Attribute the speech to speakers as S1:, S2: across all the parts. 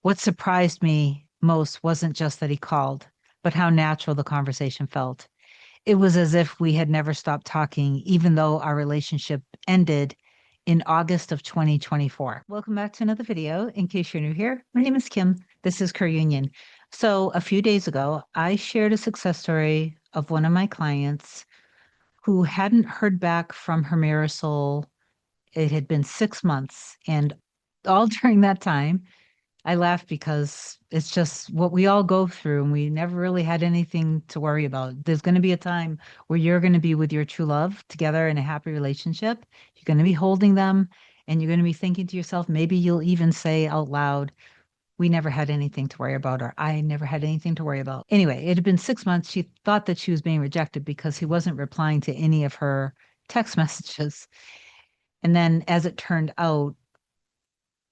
S1: What surprised me most wasn't just that he called, but how natural the conversation felt. It was as if we had never stopped talking, even though our relationship ended in August of 2024. Welcome back to another video. In case you're new here, my name is Kim. This is Career Union. So a few days ago, I shared a success story of one of my clients who hadn't heard back from her mirror soul. It had been 6 months, and all during that time, I laugh because it's just what we all go through, and we never really had anything to worry about. There's going to be a time where you're going to be with your true love together in a happy relationship. You're going to be holding them, and you're going to be thinking to yourself, maybe you'll even say out loud, we never had anything to worry about, or I never had anything to worry about. Anyway, it had been 6 months. She thought that she was being rejected because he wasn't replying to any of her text messages. And then, as it turned out,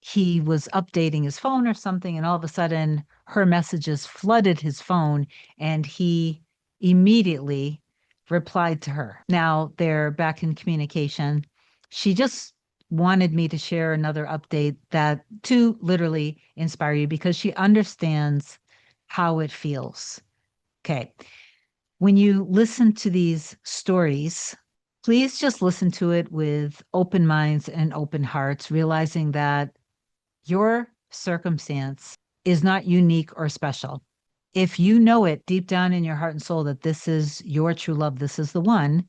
S1: he was updating his phone or something, and all of a sudden her messages flooded his phone, and he immediately replied to her. Now they're back in communication. She just wanted me to share another update that to literally inspire you because she understands how it feels. Okay. When you listen to these stories, please just listen to it with open minds and open hearts, realizing that your circumstance is not unique or special. If you know it deep down in your heart and soul that this is your true love, this is the one,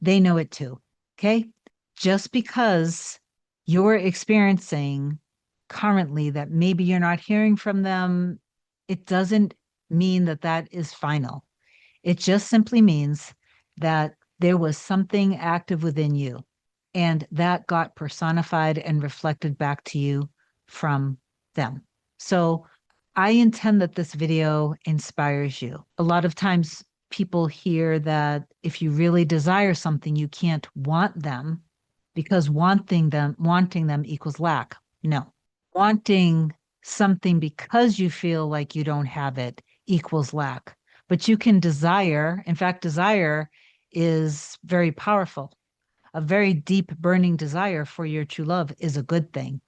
S1: they know it too. Okay. Just because you're experiencing currently that maybe you're not hearing from them, it doesn't mean that that is final. It just simply means that there was something active within you, and that got personified and reflected back to you from them. So I intend that this video inspires you. A lot of times people hear that if you really desire something, you can't want them because wanting them equals lack. No. Wanting something because you feel like you don't have it equals lack. But you can desire, in fact, desire is very powerful. A very deep burning desire for your true love is a good thing,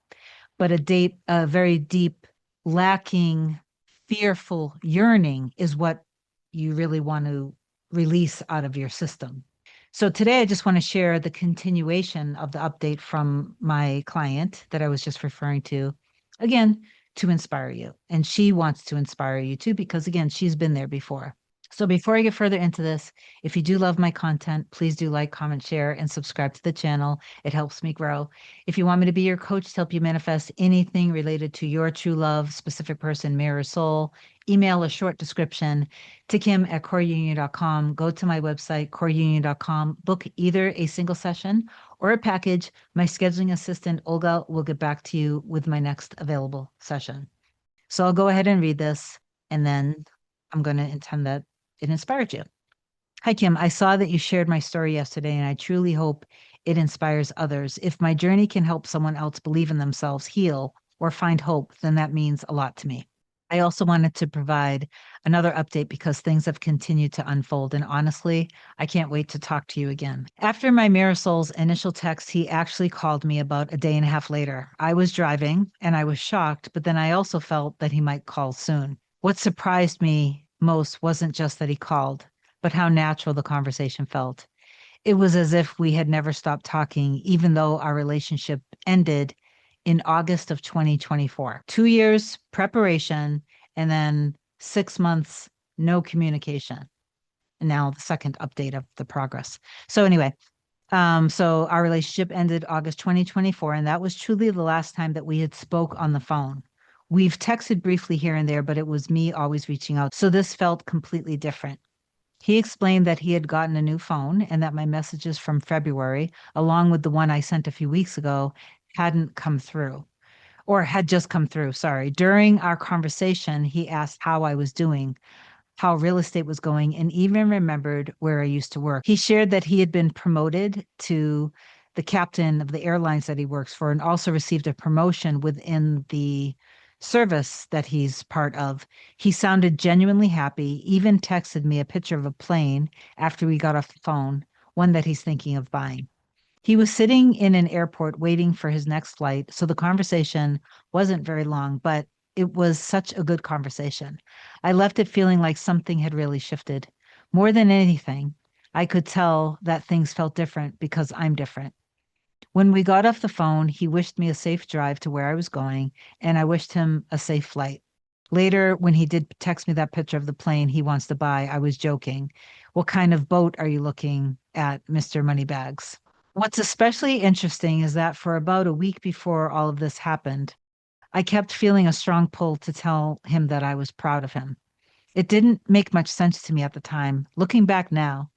S1: but a very deep, lacking, fearful yearning is what you really want to release out of your system. So today I just want to share the continuation of the update from my client that I was just referring to, again, to inspire you. And she wants to inspire you too, because again, she's been there before. So before I get further into this, if you do love my content, please do like, comment, share, and subscribe to the channel. It helps me grow. If you want me to be your coach to help you manifest anything related to your true love, specific person, mirror, soul, email a short description to kim@coreunion.com. Go to my website, coreunion.com, book either a single session or a package. My scheduling assistant, Olga, will get back to you with my next available session. So I'll go ahead and read this, and then I'm going to intend that it inspired you. Hi, Kim. I saw that you shared my story yesterday, and I truly hope it inspires others. If my journey can help someone else believe in themselves, heal, or find hope, then that means a lot to me. I also wanted to provide another update because things have continued to unfold. And honestly, I can't wait to talk to you again. After my Marisol's initial text, he actually called me about a day and a half later. I was driving and I was shocked, but then I also felt that he might call soon. What surprised me most wasn't just that he called, but how natural the conversation felt. It was as if we had never stopped talking, even though our relationship ended in August of 2024. 2 years preparation, and then 6 months, no communication. And now the second update of the progress. So anyway, so our relationship ended August 2024, and that was truly the last time that we had spoke on the phone. We've texted briefly here and there, but it was me always reaching out. So this felt completely different. He explained that he had gotten a new phone and that my messages from February, along with the one I sent a few weeks ago, hadn't come through or had just come through. Sorry. During our conversation, he asked how I was doing, how real estate was going, and even remembered where I used to work. He shared that he had been promoted to the captain of the airlines that he works for and also received a promotion within the service that he's part of. He sounded genuinely happy, even texted me a picture of a plane after we got off the phone, one that he's thinking of buying. He was sitting in an airport waiting for his next flight, so the conversation wasn't very long, but it was such a good conversation. I left it feeling like something had really shifted. More than anything, I could tell that things felt different because I'm different. When we got off the phone, he wished me a safe drive to where I was going, and I wished him a safe flight. Later, when he did text me that picture of the plane he wants to buy, I was joking. What kind of boat are you looking at, Mr. Moneybags? What's especially interesting is that for about a week before all of this happened, I kept feeling a strong pull to tell him that I was proud of him. It didn't make much sense to me at the time. Looking back now,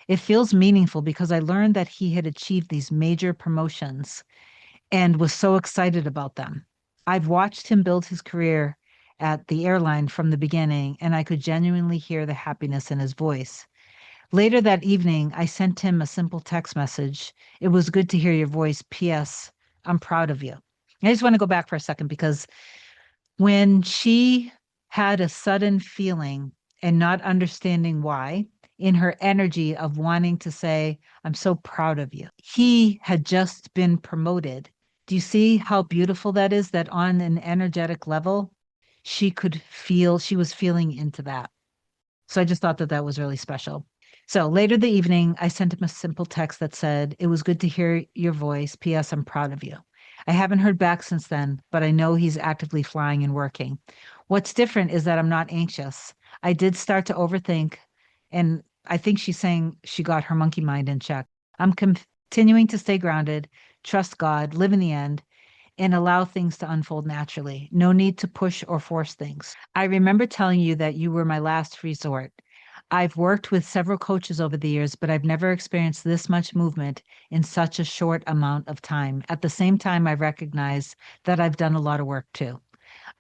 S1: it feels meaningful because I learned that he had achieved these major promotions and was so excited about them. I've watched him build his career at the airline from the beginning, and I could genuinely hear the happiness in his voice. Later that evening, I sent him a simple text message. It was good to hear your voice. P.S. I'm proud of you. I just want to go back for a second because when she had a sudden feeling and not understanding why, in her energy of wanting to say, I'm so proud of you, he had just been promoted. Do you see how beautiful that is? That on an energetic level, she could feel, she was feeling into that. So I just thought that that was really special. So later the evening, I sent him a simple text that said, it was good to hear your voice. P.S. I'm proud of you. I haven't heard back since then, but I know he's actively flying and working. What's different is that I'm not anxious. I did start to overthink, and I think she's saying she got her monkey mind in check. I'm continuing to stay grounded, trust God, live in the end, and allow things to unfold naturally. No need to push or force things. I remember telling you that you were my last resort. I've worked with several coaches over the years, but I've never experienced this much movement in such a short amount of time. At the same time, I recognize that I've done a lot of work too.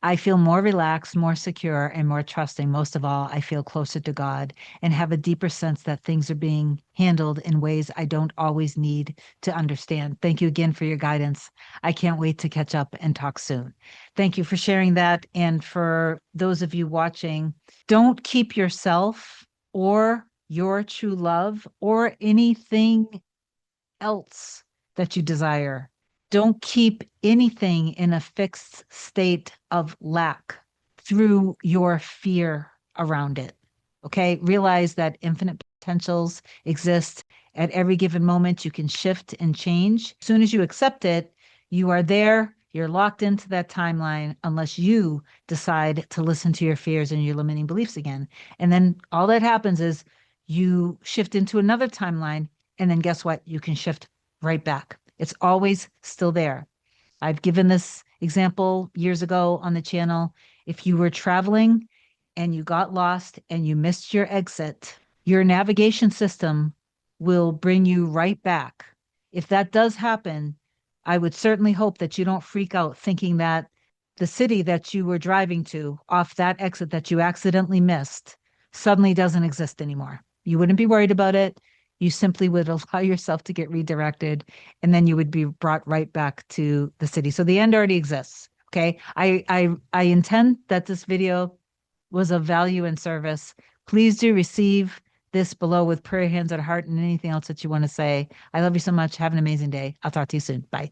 S1: I feel more relaxed, more secure, and more trusting. Most of all, I feel closer to God and have a deeper sense that things are being handled in ways I don't always need to understand. Thank you again for your guidance. I can't wait to catch up and talk soon. Thank you for sharing that. And for those of you watching, don't keep yourself or your true love or anything else that you desire. Don't keep anything in a fixed state of lack through your fear around it. Okay. Realize that infinite potentials exist at every given moment. You can shift and change. As soon as you accept it, you are there. You're locked into that timeline unless you decide to listen to your fears and your limiting beliefs again. And then all that happens is you shift into another timeline. And then guess what? You can shift right back. It's always still there. I've given this example years ago on the channel. If you were traveling and you got lost and you missed your exit, your navigation system will bring you right back. If that does happen, I would certainly hope that you don't freak out thinking that the city that you were driving to off that exit that you accidentally missed suddenly doesn't exist anymore. You wouldn't be worried about it. You simply would allow yourself to get redirected, and then you would be brought right back to the city. So the end already exists. Okay. I intend that this video was of value and service. Please do receive this below with prayer hands at heart and anything else that you want to say. I love you so much. Have an amazing day. I'll talk to you soon. Bye.